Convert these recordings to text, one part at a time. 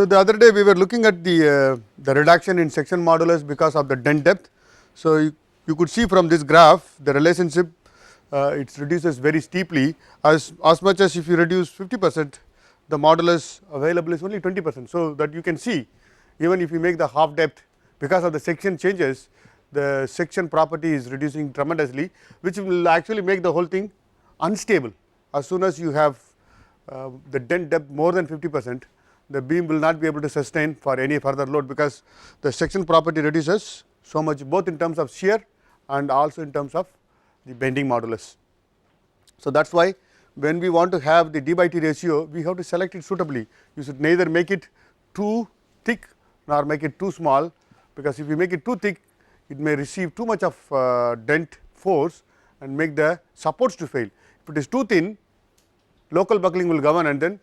So, the other day we were looking at the reduction in section modulus because of the dent depth. So, you could see from this graph the relationship it reduces very steeply as much as if you reduce 50%, the modulus available is only 20%. So, that you can see even if you make the half depth, because of the section changes, the section property is reducing tremendously, which will actually make the whole thing unstable. As soon as you have the dent depth more than 50%, the beam will not be able to sustain for any further load, because the section property reduces so much, both in terms of shear and also in terms of the bending modulus. So, that is why when we want to have the d by t ratio, we have to select it suitably. You should neither make it too thick nor make it too small, because if you make it too thick, it may receive too much of dent force and make the supports to fail. If it is too thin, local buckling will govern, and then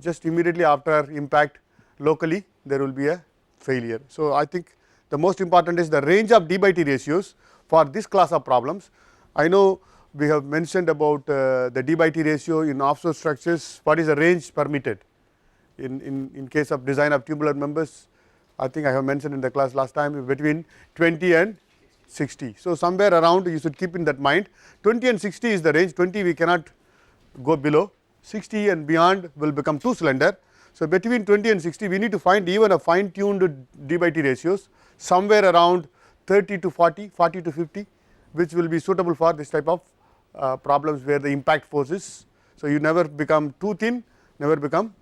just immediately after impact locally there will be a failure. So, I think the most important is the range of d by t ratios for this class of problems. I know we have mentioned about the d by t ratio in offshore structures, what is the range permitted in case of design of tubular members. I think I have mentioned in the class last time between 20 and 60. So, somewhere around you should keep in that mind. 20 and 60 is the range, 20 we cannot go below, 60 and beyond will become too slender. So, between 20 and 60 we need to find even a fine tuned d by t ratios somewhere around 30 to 40, 40 to 50, which will be suitable for this type of problems where the impact force is. So, you never become too thin, never become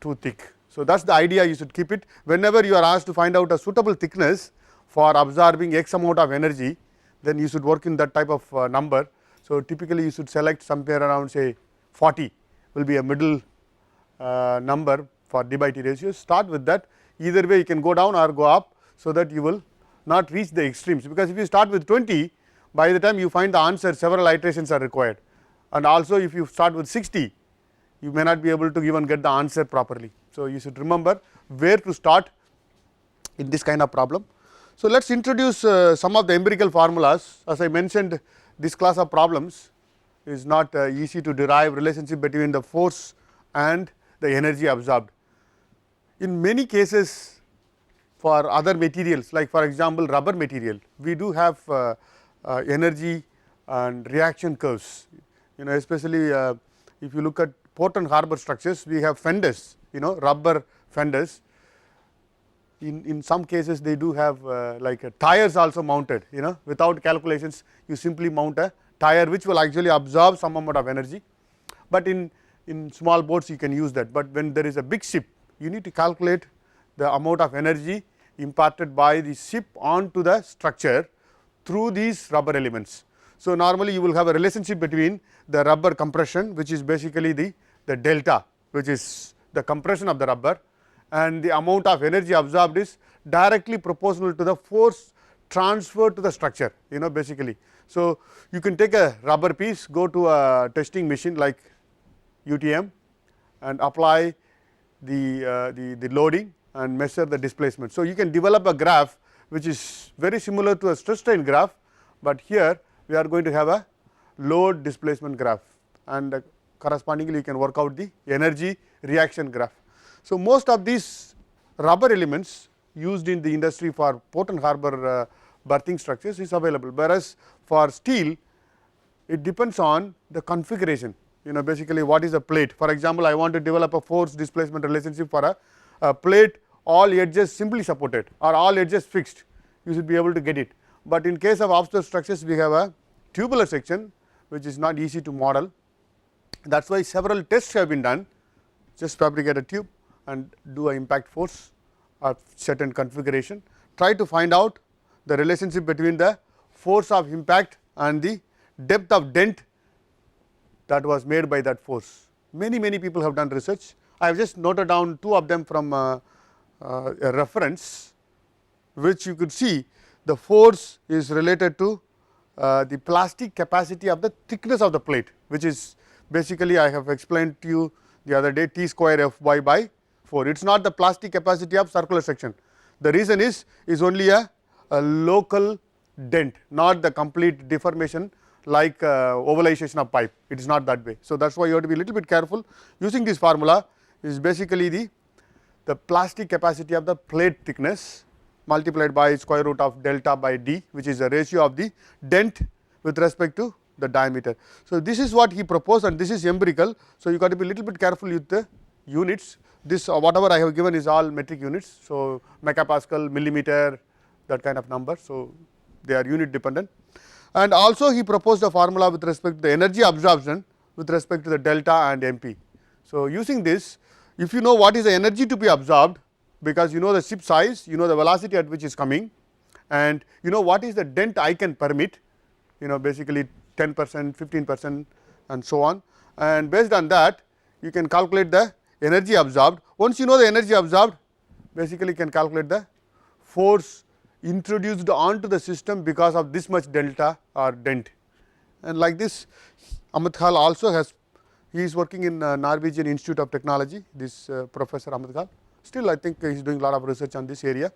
too thick. So, that is the idea, you should keep it. Whenever you are asked to find out a suitable thickness for absorbing x amount of energy, then you should work in that type of number. So, typically you should select somewhere around say 40 will be a middle number for d by t ratios. Start with that, either way you can go down or go up, so that you will not reach the extremes, because if you start with 20, by the time you find the answer several iterations are required, and also if you start with 60, you may not be able to even get the answer properly. So, you should remember where to start in this kind of problem. So, let us introduce some of the empirical formulas. As I mentioned, this class of problems is not easy to derive relationship between the force and the energy absorbed. In many cases for other materials, like for example rubber material, we do have energy and reaction curves, especially if you look at port and harbor structures, we have fenders, rubber fenders. In some cases they do have like tires also mounted, without calculations you simply mount a tire which will actually absorb some amount of energy, but in small boats you can use that. But when there is a big ship, you need to calculate the amount of energy imparted by the ship onto the structure through these rubber elements. So, normally you will have a relationship between the rubber compression, which is basically the delta, which is the compression of the rubber, and the amount of energy absorbed is directly proportional to the force transferred to the structure, basically. So, you can take a rubber piece, go to a testing machine like UTM and apply the loading and measure the displacement. So, you can develop a graph which is very similar to a stress strain graph, but here we are going to have a load displacement graph, and correspondingly you can work out the energy reaction graph. So, most of these rubber elements used in the industry for port and harbor berthing structures is available, whereas for steel it depends on the configuration, basically what is a plate. For example, I want to develop a force displacement relationship for a plate, all edges simply supported or all edges fixed, you should be able to get it. But in case of offshore structures, we have a tubular section which is not easy to model. That is why several tests have been done. Just fabricate a tube and do an impact force of certain configuration, try to find out the relationship between the force of impact and the depth of dent that was made by that force. Many people have done research. I have just noted down two of them from a reference, which you could see the force is related to the plastic capacity of the thickness of the plate, which is basically I have explained to you the other day, T square Fy by 4. It is not the plastic capacity of circular section. The reason is only a local dent, not the complete deformation like ovalization of pipe. It is not that way. So, that is why you have to be a little bit careful. Using this formula is basically the plastic capacity of the plate thickness multiplied by square root of delta by d, which is the ratio of the dent with respect to the diameter. So, this is what he proposed, and this is empirical. So, you got to be little bit careful with the units. This whatever I have given is all metric units. So, megapascal, millimeter, that kind of number. So, they are unit dependent. And also he proposed a formula with respect to the energy absorption with respect to the delta and MP. So, using this, if you know what is the energy to be absorbed, because you know the ship size, you know the velocity at which is coming, and you know what is the dent I can permit, you know basically 10%, 15% and so on, and based on that you can calculate the energy absorbed. Once you know the energy absorbed, basically you can calculate the force introduced onto the system because of this much delta or dent. And like this, Amit Ghal also has, he is working in Norwegian Institute of Technology, this Professor Amit Ghal. Still I think he is doing a lot of research on this area.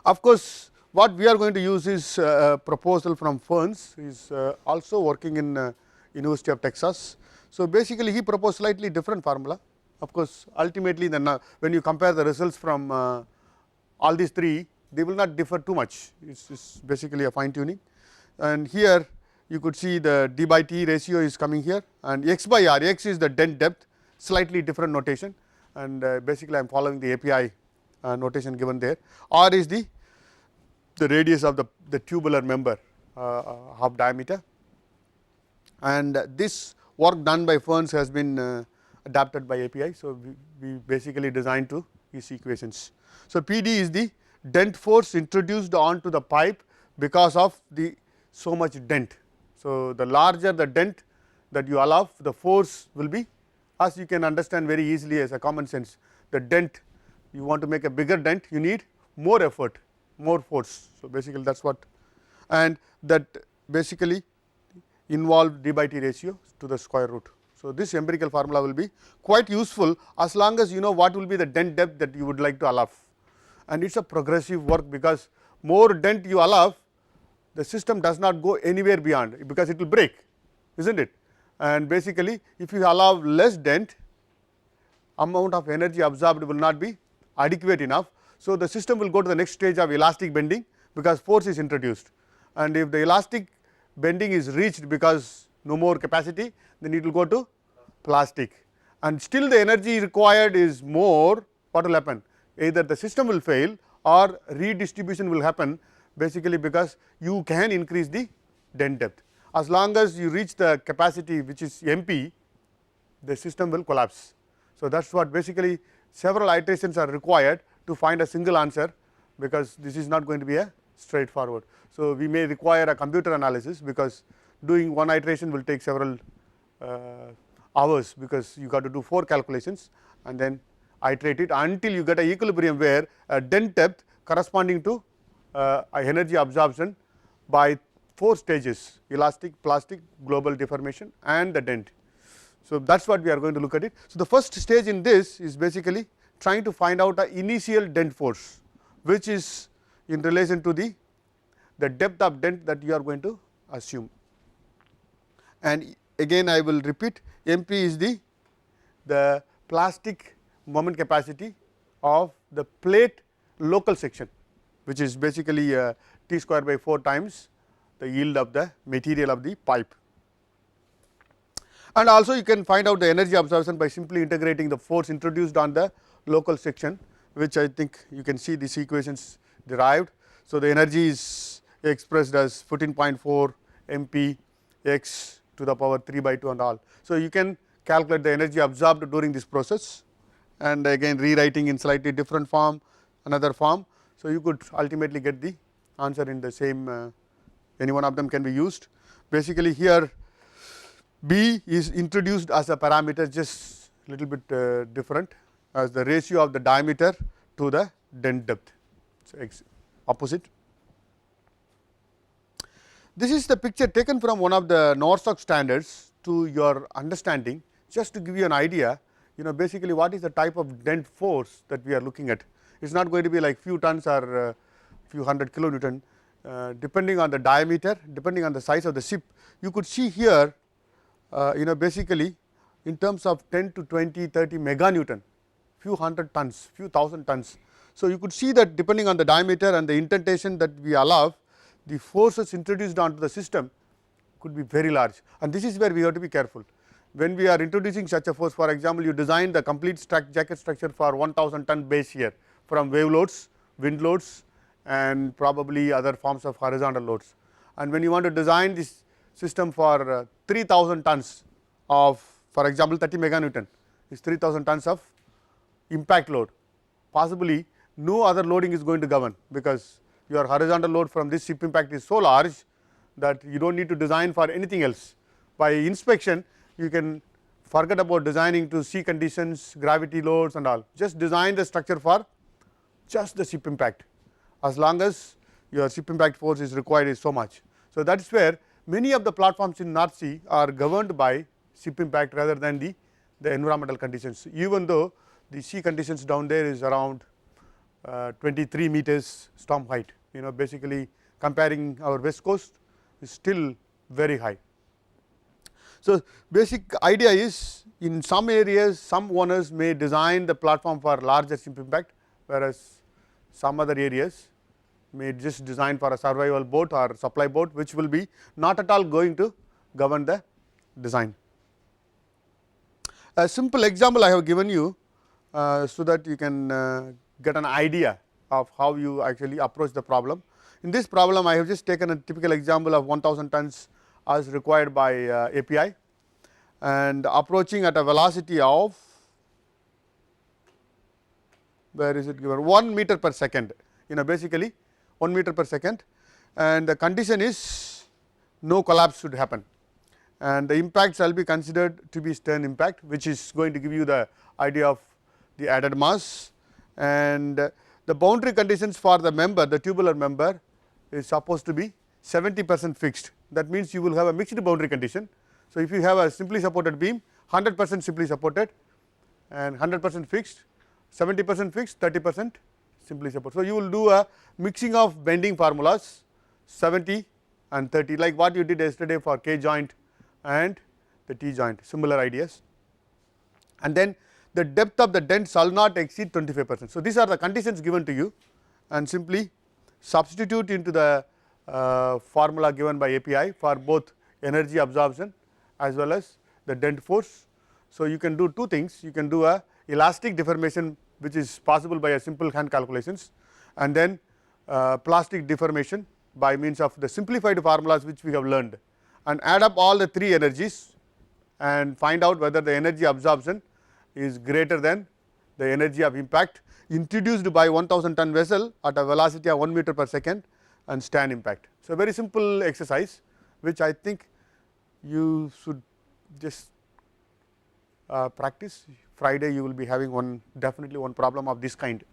Of course, what we are going to use is a proposal from Ferns. He is also working in University of Texas. So, basically he proposed slightly different formula. Of course, ultimately then when you compare the results from all these three, they will not differ too much. It is basically a fine tuning. And here you could see the d by t ratio is coming here, and x by r, x is the dent depth, slightly different notation, and basically I am following the API notation given there. R is the radius of the tubular member half diameter, and this work done by Ferns has been adapted by API. So, we basically designed to these equations. So, P d is the dent force introduced onto the pipe because of the so much dent. So, the larger the dent that you allow, the force will be, as you can understand very easily as a common sense, the dent, you want to make a bigger dent, you need more effort, more force. So, basically that is what, and that basically involve d by t ratio to the square root. So, this empirical formula will be quite useful as long as you know what will be the dent depth that you would like to allow, and it is a progressive work, because more dent you allow, the system does not go anywhere beyond, because it will break, is not it. And basically if you allow less dent, amount of energy absorbed will not be adequate enough. So, the system will go to the next stage of elastic bending, because force is introduced, and if the elastic bending is reached because no more capacity, then it will go to plastic, and still the energy required is more. What will happen? Either the system will fail or redistribution will happen, basically because you can increase the dent depth. As long as you reach the capacity which is MP, the system will collapse. So, that is what basically several iterations are required to find a single answer, because this is not going to be a straightforward. So, we may require a computer analysis, because doing one iteration will take several hours, because you got to do 4 calculations and then iterate it until you get a equilibrium where a dent depth corresponding to energy absorption by 4 stages: elastic, plastic, global deformation and the dent. So, that is what we are going to look at it. So, the first stage in this is basically trying to find out a initial dent force, which is in relation to the depth of dent that you are going to assume. And again I will repeat, MP is the plastic moment capacity of the plate local section, which is basically T square by 4 times the yield of the material of the pipe. And also you can find out the energy absorption by simply integrating the force introduced on the local section, which I think you can see these equations derived. So, the energy is expressed as 14.4 MP x to the power 3 by 2 and all. So, you can calculate the energy absorbed during this process, and again rewriting in slightly different form, another form. So, you could ultimately get the answer in the same, any one of them can be used. Basically here B is introduced as a parameter, just little bit different, as the ratio of the diameter to the dent depth, so opposite. This is the picture taken from one of the NORSOK standards to your understanding, just to give you an idea, you know basically what is the type of dent force that we are looking at. It is not going to be like few tons or few hundred kilonewton, depending on the diameter, depending on the size of the ship. You could see here, you know basically in terms of 10 to 20, 30 meganewton, few hundred tons, few thousand tons. So, you could see that depending on the diameter and the indentation that we allow, the forces introduced onto the system could be very large, and this is where we have to be careful. When we are introducing such a force, for example, you design the complete jacket structure for 1000 ton base here from wave loads, wind loads, and probably other forms of horizontal loads. And when you want to design this system for 3000 tons of, for example, 30 meganewton is 3000 tons of impact load, possibly no other loading is going to govern, because your horizontal load from this ship impact is so large that you do not need to design for anything else. By inspection, you can forget about designing to sea conditions, gravity loads and all, just design the structure for just the ship impact, as long as your ship impact force is required is so much. So, that is where many of the platforms in North Sea are governed by ship impact rather than the environmental conditions, even though the sea conditions down there is around 23 meters storm height. Basically comparing our west coast is still very high. So, basic idea is, in some areas some owners may design the platform for larger ship impact, whereas some other areas may just design for a survival boat or supply boat, which will be not at all going to govern the design. A simple example I have given you, so that you can get an idea of how you actually approach the problem. In this problem, I have just taken a typical example of 1000 tons as required by API, and approaching at a velocity of, where is it given, 1 meter per second, basically 1 meter per second, and the condition is no collapse should happen, and the impact shall be considered to be stern impact, which is going to give you the idea of the added mass. And the boundary conditions for the member, the tubular member, is supposed to be 70% fixed. That means you will have a mixed boundary condition. So, if you have a simply supported beam, 100% simply supported and 100% fixed, 70% fixed, 30% simply supported. So, you will do a mixing of bending formulas 70 and 30, like what you did yesterday for K joint and the T joint, similar ideas. And then the depth of the dent shall not exceed 25%. So, these are the conditions given to you, and simply substitute into the formula given by API for both energy absorption as well as the dent force. So, you can do two things. You can do a elastic deformation, which is possible by a simple hand calculations, and then plastic deformation by means of the simplified formulas which we have learned, and add up all the three energies and find out whether the energy absorption is greater than the energy of impact introduced by 1000 ton vessel at a velocity of 1 meter per second and stern impact. So, very simple exercise, which I think you should just practice. Friday you will be having definitely one problem of this kind.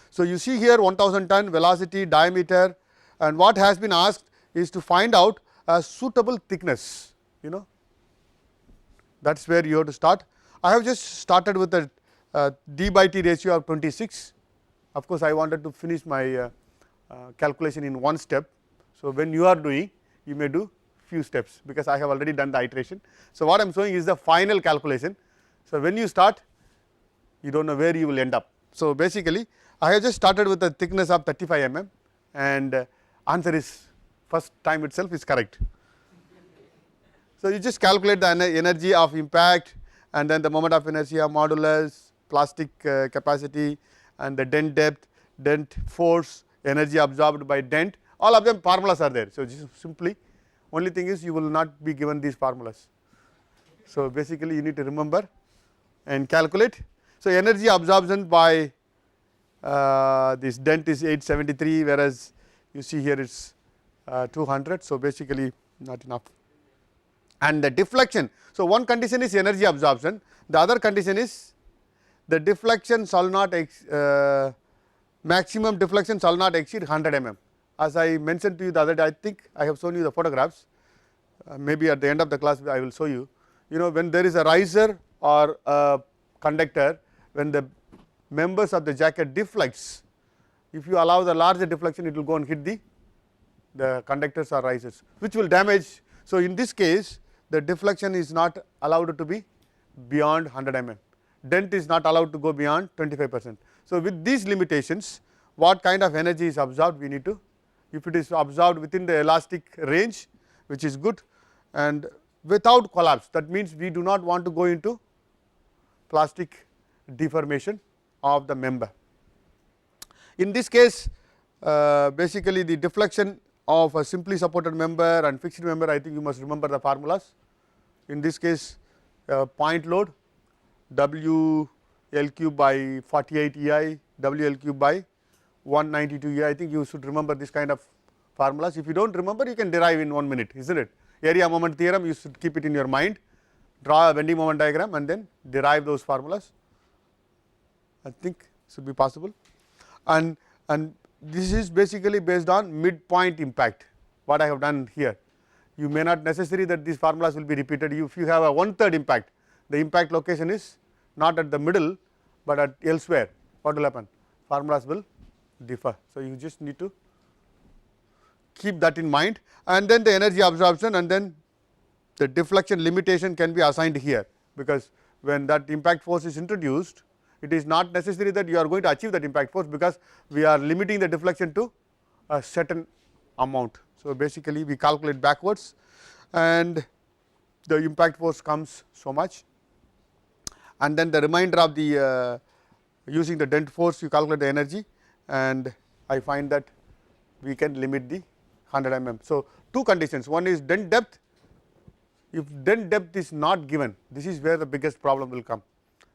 So, you see here 1000 ton velocity, diameter, and what has been asked is to find out a suitable thickness. That is where you have to start. I have just started with a d by t ratio of 26. Of course, I wanted to finish my calculation in one step. So, when you are doing, you may do few steps, because I have already done the iteration. So, what I am showing is the final calculation. So, when you start, you do not know where you will end up. So, basically I have just started with a thickness of 35 mm, and answer is first time itself is correct. So, you just calculate the energy of impact, and then the moment of inertia, modulus, plastic capacity, and the dent depth, dent force, energy absorbed by dent, all of them formulas are there. So, just simply only thing is you will not be given these formulas. So, basically you need to remember and calculate. So, energy absorption by this dent is 873, whereas you see here it is 200. So, basically not enough. And the deflection. So, one condition is energy absorption, the other condition is the deflection shall not maximum deflection shall not exceed 100 mm. As I mentioned to you the other day, I think I have shown you the photographs, maybe at the end of the class I will show you. When there is a riser or a conductor, when the members of the jacket deflects, if you allow the larger deflection, it will go and hit the conductors or risers, which will damage. So, in this case the deflection is not allowed to be beyond 100 mm. dent is not allowed to go beyond 25%. So, with these limitations, what kind of energy is absorbed, we need to, if it is absorbed within the elastic range, which is good, and without collapse, that means we do not want to go into plastic deformation of the member. In this case, basically the deflection of a simply supported member and fixed member, I think you must remember the formulas. In this case, point load W L cube by 48 EI, W L cube by 192 EI. I think you should remember this kind of formulas. If you do not remember, you can derive in 1 minute, isn't it? Area moment theorem, you should keep it in your mind, draw a bending moment diagram and then derive those formulas. I think should be possible. And this is basically based on midpoint impact, what I have done here. You may not necessary that these formulas will be repeated. If you have a 1/3 impact, the impact location is not at the middle, but at elsewhere, what will happen? Formulas will differ. So, you just need to keep that in mind, and then the energy absorption, and then the deflection limitation can be assigned here, because when that impact force is introduced, it is not necessary that you are going to achieve that impact force, because we are limiting the deflection to a certain amount. So, basically we calculate backwards and the impact force comes so much, and then the remainder of the using the dent force you calculate the energy, and I find that we can limit the 100 mm. So, two conditions, one is dent depth. If dent depth is not given, this is where the biggest problem will come.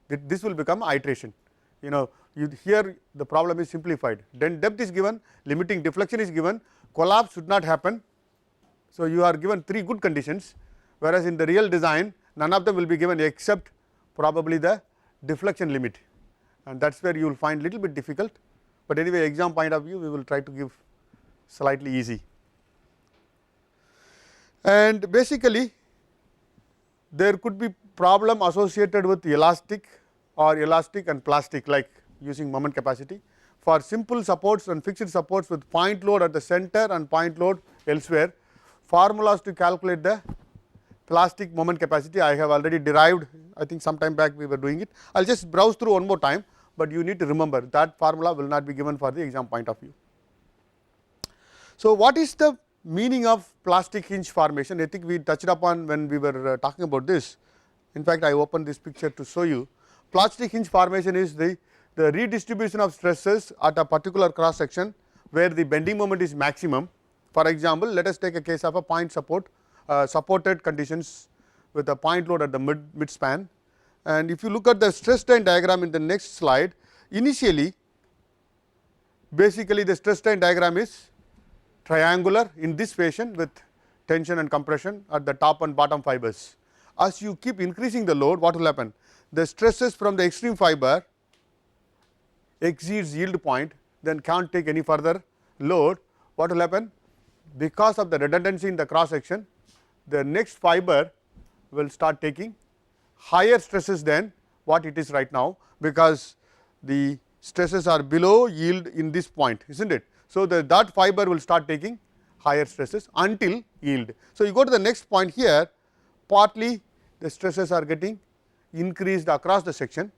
This will become iteration. You know, here the problem is simplified. Dent depth is given, limiting deflection is given, collapse should not happen. So, you are given 3 good conditions, whereas in the real design none of them will be given except probably the deflection limit, and that is where you will find little bit difficult, but anyway exam point of view we will try to give slightly easy. And basically there could be problem associated with elastic or elastic and plastic, like using moment capacity. For simple supports and fixed supports with point load at the center and point load elsewhere, formulas to calculate the plastic moment capacity I have already derived. I think some time back we were doing it. I will just browse through one more time, but you need to remember that formula will not be given for the exam point of view. So, what is the meaning of plastic hinge formation? I think we touched upon when we were talking about this. In fact, I opened this picture to show you. Plastic hinge formation is the redistribution of stresses at a particular cross section where the bending moment is maximum. For example, let us take a case of a point support, supported conditions with a point load at the mid span, and if you look at the stress strain diagram in the next slide, initially basically the stress strain diagram is triangular in this fashion with tension and compression at the top and bottom fibers. As you keep increasing the load, what will happen? The stresses from the extreme fiber exceeds yield point, then can't take any further load. What will happen? Because of the redundancy in the cross section, the next fiber will start taking higher stresses than what it is right now, because the stresses are below yield in this point, isn't it. So, that fiber will start taking higher stresses until yield. So, you go to the next point here, partly the stresses are getting increased across the section,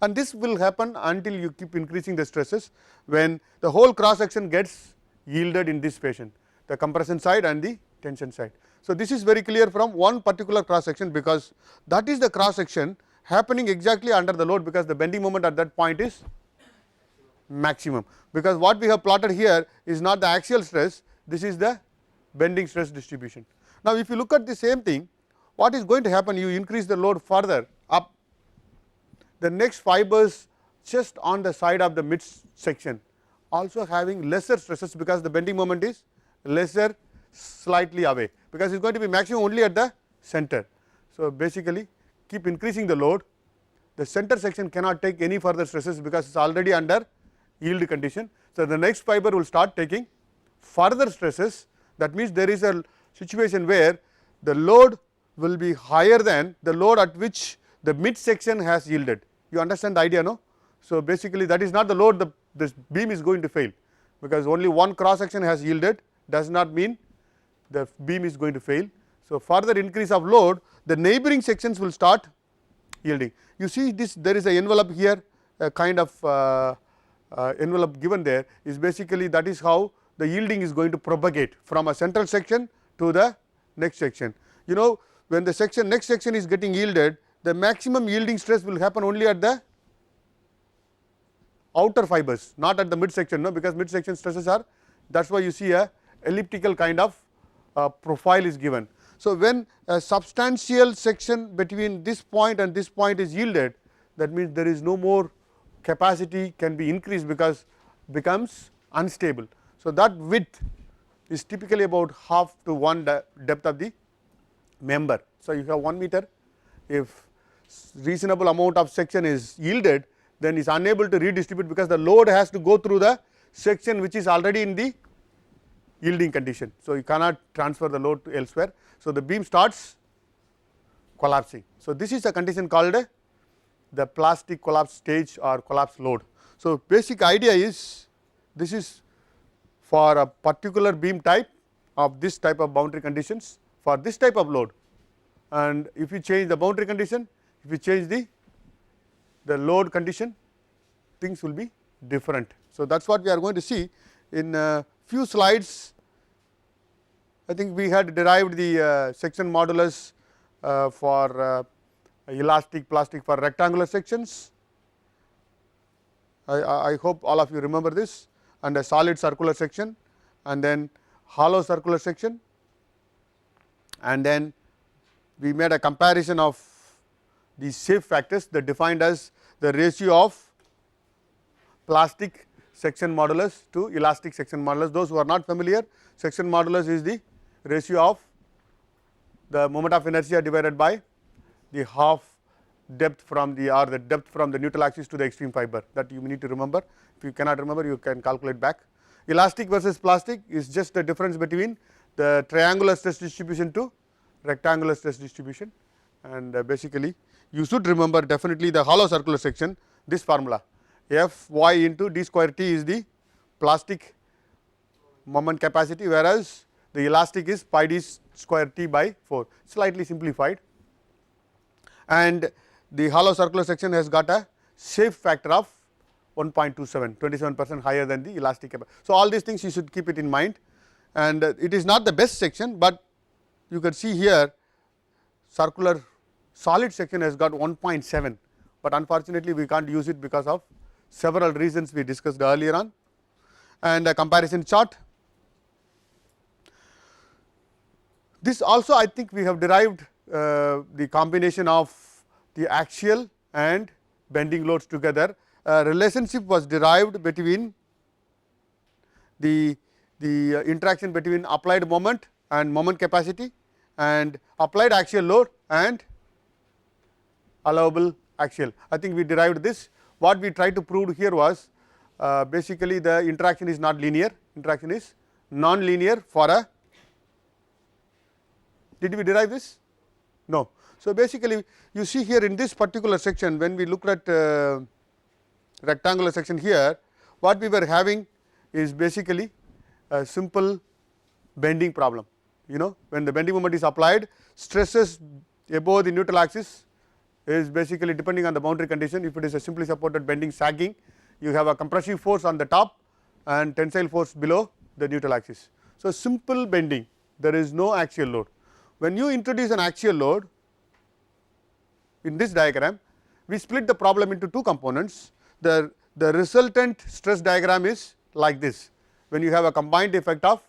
and this will happen until you keep increasing the stresses when the whole cross section gets yielded in this fashion, the compression side and the tension side. So, this is very clear from one particular cross section, because that is the cross section happening exactly under the load, because the bending moment at that point is maximum, because what we have plotted here is not the axial stress, this is the bending stress distribution. Now, if you look at the same thing, what is going to happen? You increase the load further up, the next fibers just on the side of the mid section also having lesser stresses, because the bending moment is lesser slightly away, because it is going to be maximum only at the center. So, basically keep increasing the load, the center section cannot take any further stresses because it is already under yield condition. So, the next fiber will start taking further stresses. That means there is a situation where the load will be higher than the load at which the mid section has yielded. You understand the idea, no? So, basically that is not the load this beam is going to fail, because only one cross section has yielded does not mean the beam is going to fail. So, further increase of load, the neighboring sections will start yielding. You see this, there is a envelope here, a kind of envelope given there, is basically that is how the yielding is going to propagate from a central section to the next section. You know, when the section next section is getting yielded, the maximum yielding stress will happen only at the outer fibers, not at the mid section, no, because mid section stresses are, that is why you see a elliptical kind of profile is given. So, when a substantial section between this point and this point is yielded, that means there is no more capacity can be increased because becomes unstable. So, that width is typically about half to 1 depth of the member. So, you have 1 meter, if reasonable amount of section is yielded, then is unable to redistribute because the load has to go through the section which is already in the yielding condition. So, you cannot transfer the load to elsewhere. So, the beam starts collapsing. So, this is a condition called the plastic collapse stage or collapse load. So, basic idea is this is for a particular beam type of this type of boundary conditions for this type of load, and if you change the boundary condition, if you change the load condition, things will be different. So, that is what we are going to see in a few slides. I think we had derived the section modulus for elastic plastic for rectangular sections. I hope all of you remember this, and a solid circular section, and then hollow circular section, and then we made a comparison of these shape factors that defined as the ratio of plastic section modulus to elastic section modulus. Those who are not familiar, section modulus is the ratio of the moment of inertia divided by the half depth from the, or the depth from the neutral axis to the extreme fiber, that you need to remember. If you cannot remember, you can calculate back. Elastic versus plastic is just the difference between the triangular stress distribution to rectangular stress distribution, and basically you should remember definitely the hollow circular section, this formula F y into d square t is the plastic moment capacity, whereas the elastic is pi d square t by 4, slightly simplified, and the hollow circular section has got a shape factor of 1.27, 27% higher than the elastic capacity. So, all these things you should keep it in mind, and it is not the best section, but you can see here circular solid section has got 1.7, but unfortunately we can't use it because of several reasons we discussed earlier on. And a comparison chart. This also I think we have derived the combination of the axial and bending loads together. A relationship was derived between the interaction between applied moment and moment capacity, and applied axial load and allowable axial. I think we derived this. What we tried to prove here was basically the interaction is not linear, interaction is non-linear for a, did we derive this? No. So, basically you see here in this particular section, when we looked at rectangular section here, what we were having is basically a simple bending problem. You know, when the bending moment is applied, stresses above the neutral axis is basically depending on the boundary condition. If it is a simply supported bending sagging, you have a compressive force on the top and tensile force below the neutral axis. So, simple bending, there is no axial load. When you introduce an axial load, in this diagram we split the problem into two components. The resultant stress diagram is like this, when you have a combined effect of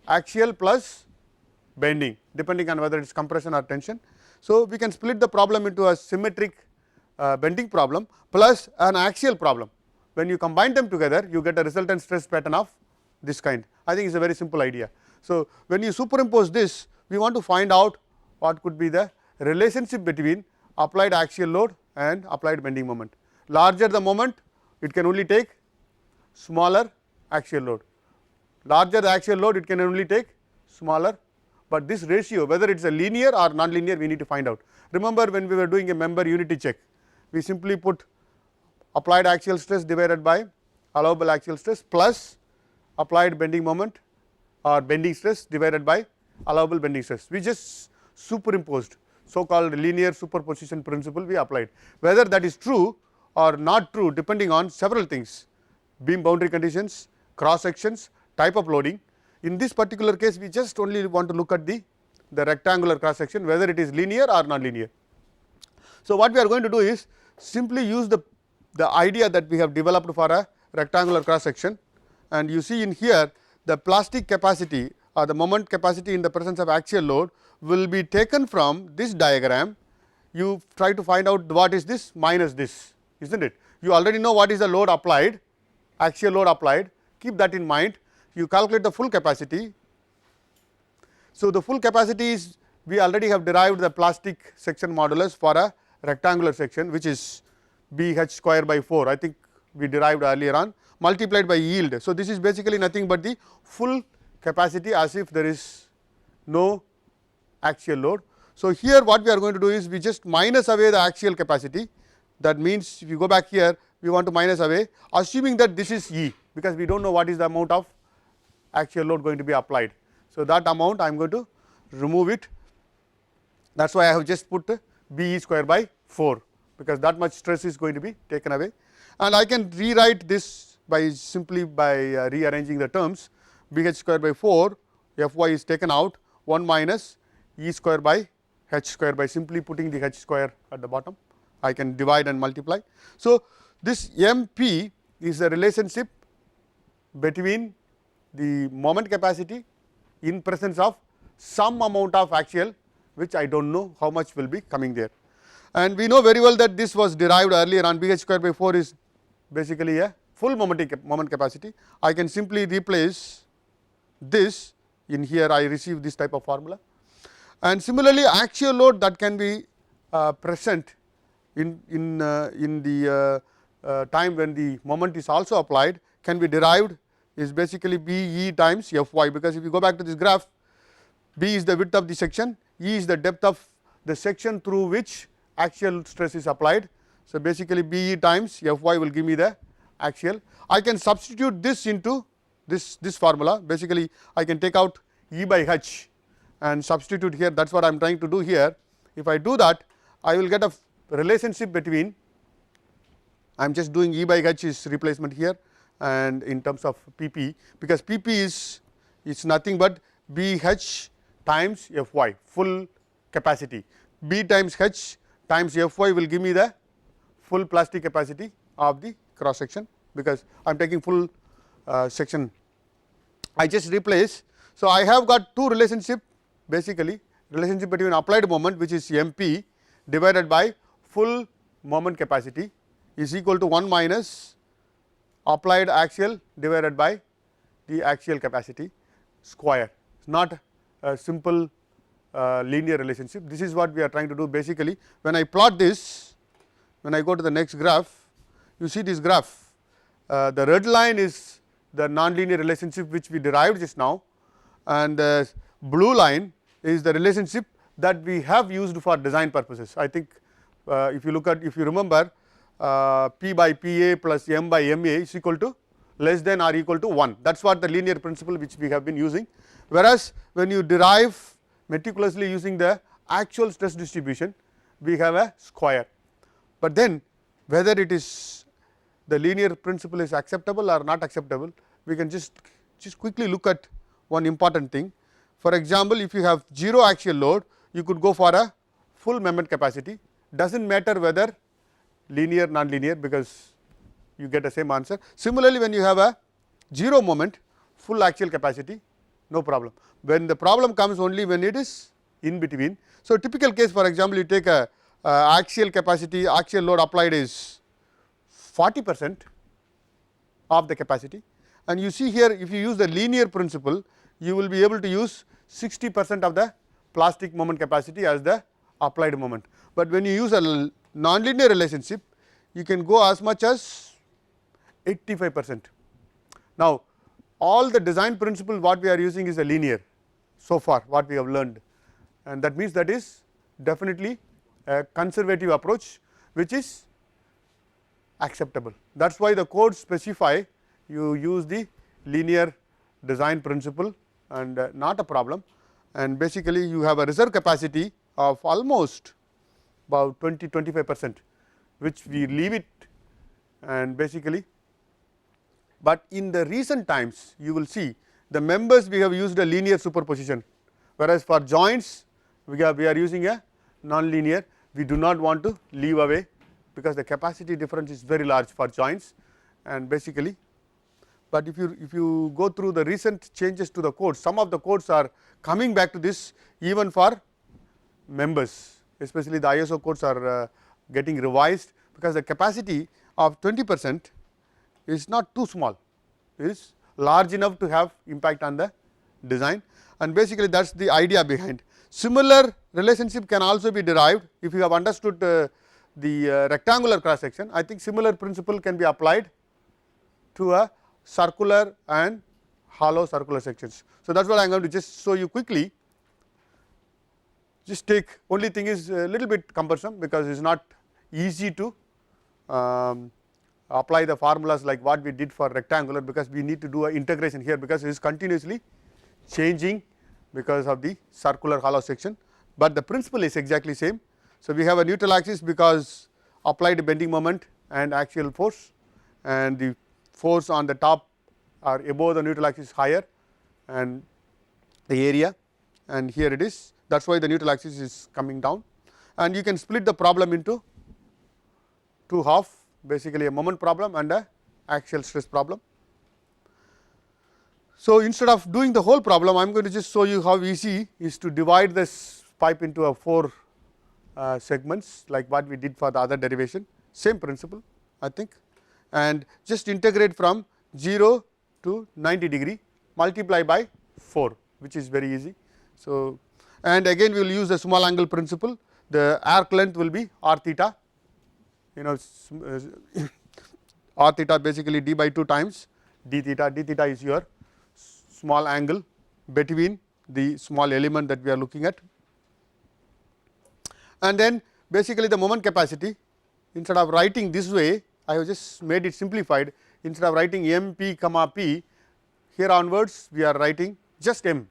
axial plus bending depending on whether it is compression or tension. So, we can split the problem into a symmetric bending problem plus an axial problem. When you combine them together, you get a resultant stress pattern of this kind. I think it is a very simple idea. So, when you superimpose this, we want to find out what could be the relationship between applied axial load and applied bending moment. Larger the moment, it can only take smaller axial load. Larger the axial load, it can only take smaller, but this ratio, whether it is a linear or non-linear, we need to find out. Remember, when we were doing a member unity check, we simply put applied axial stress divided by allowable axial stress plus applied bending moment or bending stress divided by allowable bending stress. We just superimposed. so called linear superposition principle we applied. Whether that is true or not true depending on several things: beam boundary conditions, cross sections, type of loading. In this particular case, we just only want to look at the rectangular cross section, whether it is linear or non linear. So, what we are going to do is simply use the idea that we have developed for a rectangular cross section, and you see in here the plastic capacity or the moment capacity in the presence of axial load will be taken from this diagram. You try to find out what is this minus this, is not it? You already know what is the load applied, axial load applied, keep that in mind. You calculate the full capacity. So, the full capacity is, we already have derived the plastic section modulus for a rectangular section, which is B h square by 4, I think we derived earlier on, multiplied by yield. So, this is basically nothing but the full capacity as if there is no axial load. So, here what we are going to do is we just minus away the axial capacity. That means, if you go back here, we want to minus away, assuming that this is E, because we do not know what is the amount of axial load going to be applied. So, that amount I am going to remove it. That is why I have just put B E square by 4, because that much stress is going to be taken away, and I can rewrite this by simply by rearranging the terms. B h square by 4, F y is taken out, 1 minus E square by h square, by simply putting the h square at the bottom. I can divide and multiply. So, this M p is the relationship between the moment capacity in presence of some amount of axial, which I do not know how much will be coming there. And we know very well that this was derived earlier on. B h square by 4 is basically a full moment capacity. I can simply replace this in here, I receive this type of formula. And similarly, axial load that can be present in the time when the moment is also applied can be derived, is basically B E times F y, because if you go back to this graph, B is the width of the section, E is the depth of the section through which axial stress is applied. So, basically B E times F y will give me the axial. I can substitute this into this formula. Basically, I can take out E by h and substitute here. That is what I am trying to do here. If I do that, I will get a relationship between, I am just doing E by h is replacement here, and in terms of P p, because P p is nothing but B h times F y, full capacity. B times h times F y will give me the full plastic capacity of the cross section, because I am taking full section. I just replace. So, I have got two relationship, basically relationship between applied moment, which is M p divided by full moment capacity, is equal to 1 minus applied axial divided by the axial capacity square. It is not a simple linear relationship. This is what we are trying to do. Basically, when I plot this, when I go to the next graph, you see this graph, the red line is the nonlinear relationship which we derived just now, and the blue line is the relationship that we have used for design purposes. I think if you look at, if you remember, P by P a plus M by M a is equal to less than or equal to 1. That is what the linear principle which we have been using. Whereas, when you derive meticulously using the actual stress distribution, we have a square. But then whether it is the linear principle is acceptable or not acceptable, we can just quickly look at one important thing. For example, if you have 0 axial load, you could go for a full moment capacity, does not matter whether linear non-linear, because you get the same answer. Similarly, when you have a 0 moment, full axial capacity, no problem. When the problem comes only when it is in between. So, typical case, for example, you take a axial capacity, axial load applied is 40% of the capacity, and you see here, if you use the linear principle, you will be able to use 60% of the plastic moment capacity as the applied moment. But when you use a nonlinear relationship, you can go as much as 85%. Now, all the design principle what we are using is a linear so far, what we have learned, and that means that is definitely a conservative approach which is acceptable. That is why the codes specify you use the linear design principle, and not a problem. And basically, you have a reserve capacity of almost about 20-25%, which we leave it, and basically, but in the recent times you will see the members we have used a linear superposition, whereas for joints we are using a non-linear. We do not want to leave away because the capacity difference is very large for joints, and basically, but if you go through the recent changes to the codes, some of the codes are coming back to this even for members, especially the ISO codes are getting revised, because the capacity of 20% is not too small, is large enough to have impact on the design, and basically that is the idea behind. Similar relationship can also be derived if you have understood the rectangular cross section. I think similar principle can be applied to a circular and hollow circular sections. So, that is what I am going to just show you quickly. Just take, only thing is a little bit cumbersome, because it is not easy to apply the formulas like what we did for rectangular, because we need to do a integration here, because it is continuously changing because of the circular hollow section, but the principle is exactly same. So, we have a neutral axis because applied bending moment and axial force, and the force on the top or above the neutral axis higher, and the area, and here it is, that is why the neutral axis is coming down, and you can split the problem into two half, basically a moment problem and a axial stress problem. So, instead of doing the whole problem, I am going to just show you how easy is to divide this pipe into a 4 segments like what we did for the other derivation, same principle I think, and just integrate from 0 to 90 degree, multiply by 4, which is very easy. So, and again we will use the small angle principle, the arc length will be r theta, you know r theta basically d by 2 times d theta is your small angle between the small element that we are looking at, and then basically the moment capacity, instead of writing this way I have just made it simplified. Instead of writing m p comma p, here onwards we are writing just m,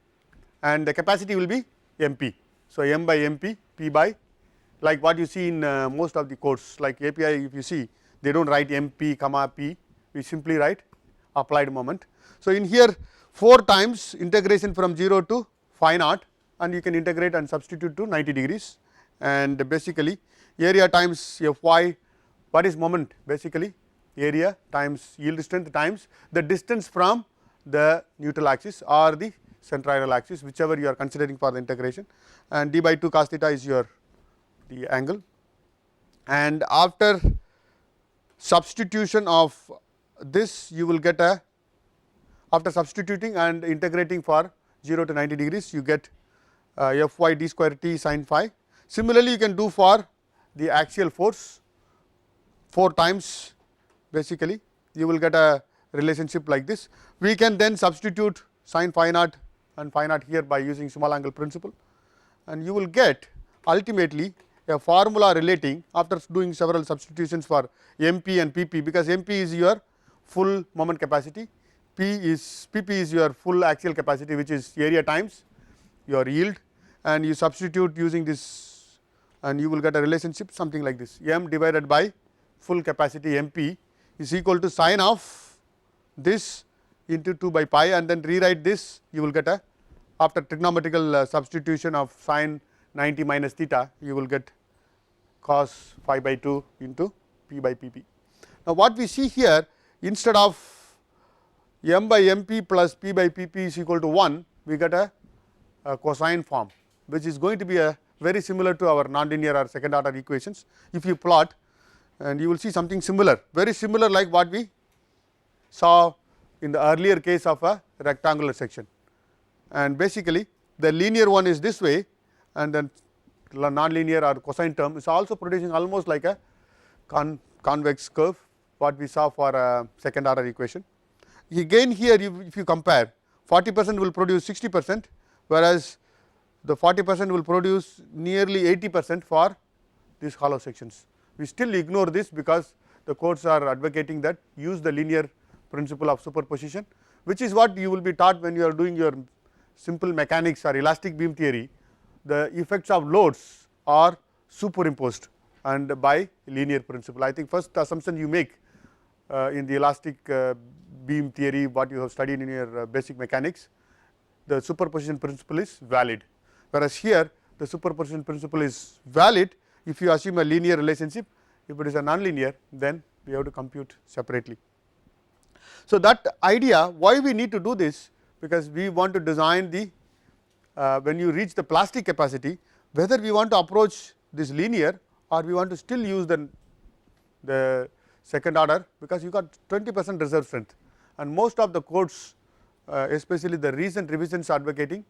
and the capacity will be m p. So, m by m p, p by, like what you see in most of the codes like API, if you see they do not write m p comma p, we simply write applied moment. So, in here 4 times integration from 0 to phi naught, and you can integrate and substitute to 90 degrees, and basically area times f y, what is moment, basically area times yield strength times the distance from the neutral axis or the centroidal axis, whichever you are considering for the integration, and d by 2 cos theta is your the angle, and after substitution of this you will get a, after substituting and integrating for 0 to 90 degrees you get f y d square t sin phi. Similarly, you can do for the axial force 4 times, basically you will get a relationship like this. We can then substitute sin phi naught and phi naught here by using small angle principle, and you will get ultimately a formula relating, after doing several substitutions for m p and p p, because m p is your full moment capacity, p p is your full axial capacity, which is area times your yield, and you substitute using this and you will get a relationship something like this, m divided by full capacity m p is equal to sine of this into 2 by pi, and then rewrite this, you will get a, after trigonometrical substitution of sine 90 minus theta, you will get cos phi by 2 into p by p p. Now, what we see here, instead of m by m p plus p by p p is equal to 1, we get a cosine form, which is going to be a very similar to our nonlinear or second order equations. If you plot, and you will see something similar, very similar like what we saw in the earlier case of a rectangular section, and basically the linear one is this way, and then nonlinear or cosine term is also producing almost like a convex curve, what we saw for a second order equation. Again here if you compare, 40% will produce 60%, whereas the 40% will produce nearly 80% for these hollow sections. We still ignore this because the codes are advocating that use the linear principle of superposition, which is what you will be taught when you are doing your simple mechanics or elastic beam theory. the effects of loads are superimposed and by linear principle. I think first assumption you make in the elastic beam theory, what you have studied in your basic mechanics, the superposition principle is valid, whereas here the superposition principle is valid if you assume a linear relationship. If it is a nonlinear, then we have to compute separately. So, that idea, why we need to do this, because we want to design the when you reach the plastic capacity, whether we want to approach this linear or we want to still use the second order, because you got 20% reserve strength, and most of the codes especially the recent revisions advocating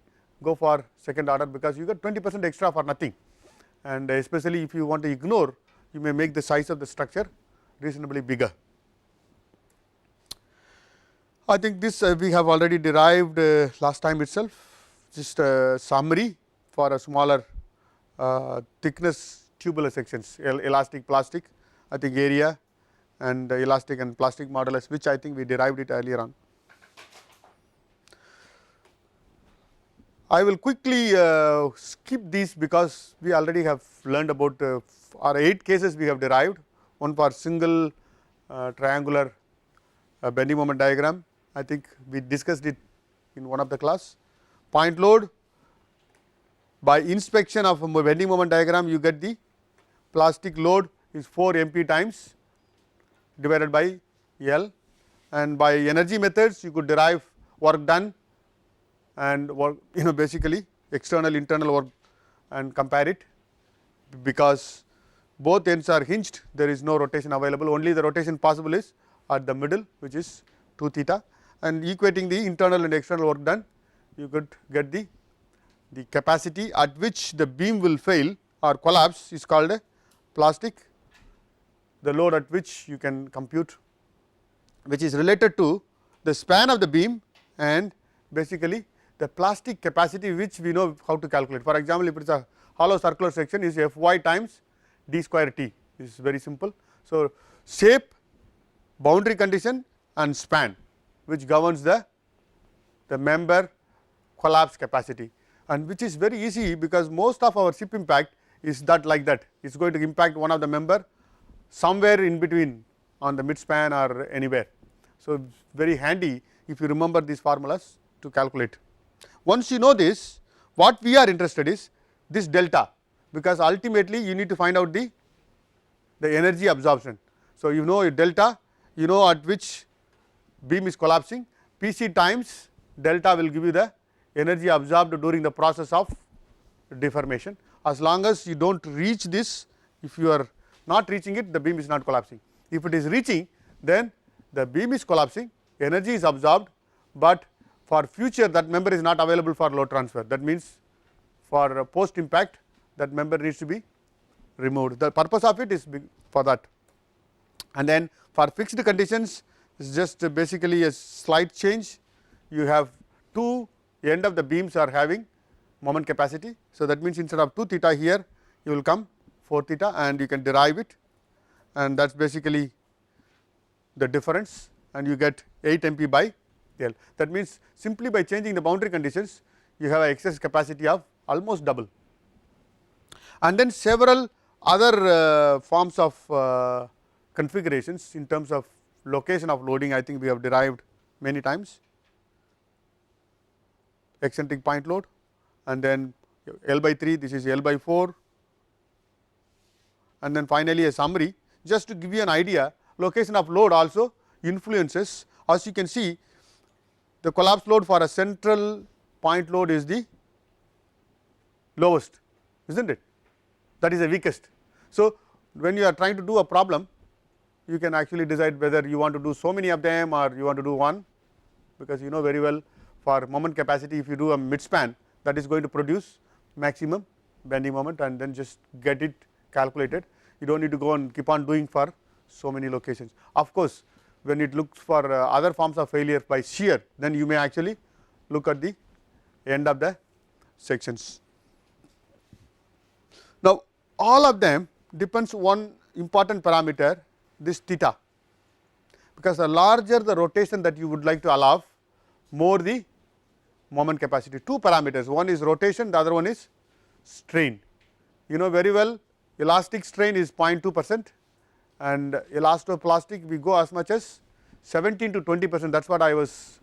go for second order, because you got 20% extra for nothing, and especially if you want to ignore, you may make the size of the structure reasonably bigger. I think this we have already derived last time itself, just a summary for a smaller thickness tubular sections, elastic plastic, I think area and elastic and plastic modulus, which I think we derived it earlier on. I will quickly skip these, because we already have learned about 8 cases we have derived, one for single triangular bending moment diagram. I think we discussed it in one of the class. Point load, by inspection of a bending moment diagram, you get the plastic load is 4 MP times divided by L, and by energy methods you could derive work done and work, basically external internal work and compare it, because both ends are hinged, there is no rotation available, only the rotation possible is at the middle, which is 2 theta, and equating the internal and external work done, you could get the capacity at which the beam will fail or collapse is called a plastic, the load at which you can compute, which is related to the span of the beam and basically the plastic capacity, which we know how to calculate. For example, if it is a hollow circular section, is Fy times d square t, this is very simple. So, shape, boundary condition and span, which governs the member collapse capacity, and which is very easy, because most of our ship impact is that like that, it is going to impact one of the member somewhere in between on the mid span or anywhere. So, very handy if you remember these formulas to calculate. Once you know this, what we are interested is this delta, because ultimately you need to find out the energy absorption. So, you know delta, you know at which beam is collapsing, Pc times delta will give you the energy absorbed during the process of deformation. As long as you do not reach this, if you are not reaching it, the beam is not collapsing. If it is reaching, then the beam is collapsing, energy is absorbed, but for future that member is not available for load transfer. That means for post impact that member needs to be removed. The purpose of it is for that. And then for fixed conditions, it is just basically a slight change. You have 2 end of the beams are having moment capacity. So, that means instead of 2 theta here, you will come 4 theta, and you can derive it, and that is basically the difference, and you get 8 MP by L. That means simply by changing the boundary conditions, you have an excess capacity of almost double. And then several other forms of configurations in terms of location of loading, I think we have derived many times. Eccentric point load, and then L by 3, this is L by 4, and then finally a summary, just to give you an idea. Location of load also influences, as you can see, the collapse load for a central point load is the lowest, is not it, that is the weakest. So, when you are trying to do a problem, you can actually decide whether you want to do so many of them or you want to do one, because you know very well for moment capacity, if you do a mid span, that is going to produce maximum bending moment, and then just get it calculated. You do not need to go and keep on doing for so many locations. Of course, when it looks for other forms of failure by shear, then you may actually look at the end of the sections. Now, all of them depends one important parameter, this theta, because the larger the rotation that you would like to allow, more the moment capacity. 2 parameters, one is rotation, the other one is strain. You know very well elastic strain is 0.2% and elastoplastic we go as much as 17 to 20%, that is what I was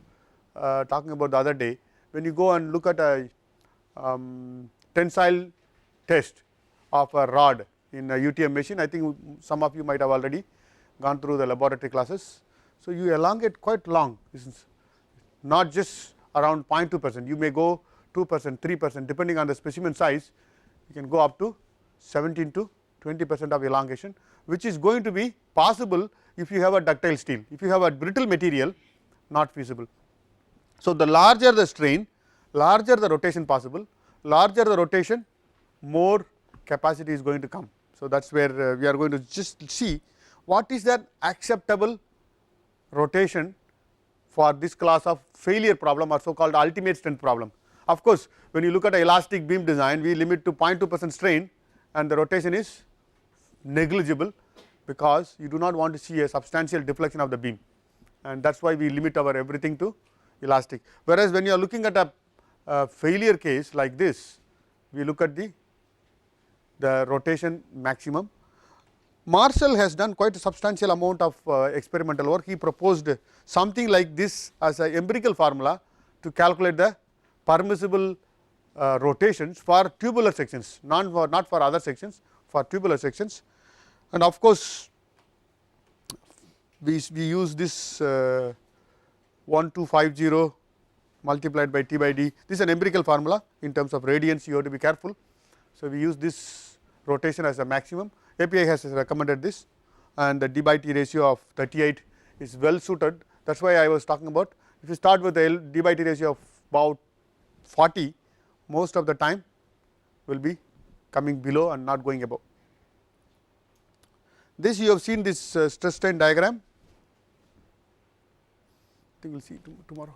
talking about the other day. When you go and look at a tensile test of a rod in a UTM machine, I think some of you might have already gone through the laboratory classes. So, you elongate quite long, this is not just around 0.2%, you may go 2%, 3% depending on the specimen size, you can go up to 17 to 20% of elongation, which is going to be possible if you have a ductile steel. If you have a brittle material, not feasible. So, the larger the strain, larger the rotation possible, larger the rotation, more capacity is going to come. So, that is where we are going to just see what is that acceptable rotation for this class of failure problem or so called ultimate strength problem. Of course, when you look at an elastic beam design, we limit to 0.2% strain and the rotation is negligible, because you do not want to see a substantial deflection of the beam, and that is why we limit our everything to elastic. Whereas, when you are looking at a failure case like this, we look at the rotation maximum. Marshall has done quite a substantial amount of experimental work. He proposed something like this as an empirical formula to calculate the permissible rotations for tubular sections, not for other sections, for tubular sections. And of course, we use this 1250 multiplied by T by D. This is an empirical formula in terms of radians, you have to be careful. So, we use this rotation as a maximum. API has recommended this, and the D by T ratio of 38 is well suited. That is why I was talking about, if you start with the D by T ratio of about 40, most of the time will be coming below and not going above. This you have seen this stress strain diagram, I think we will see tomorrow.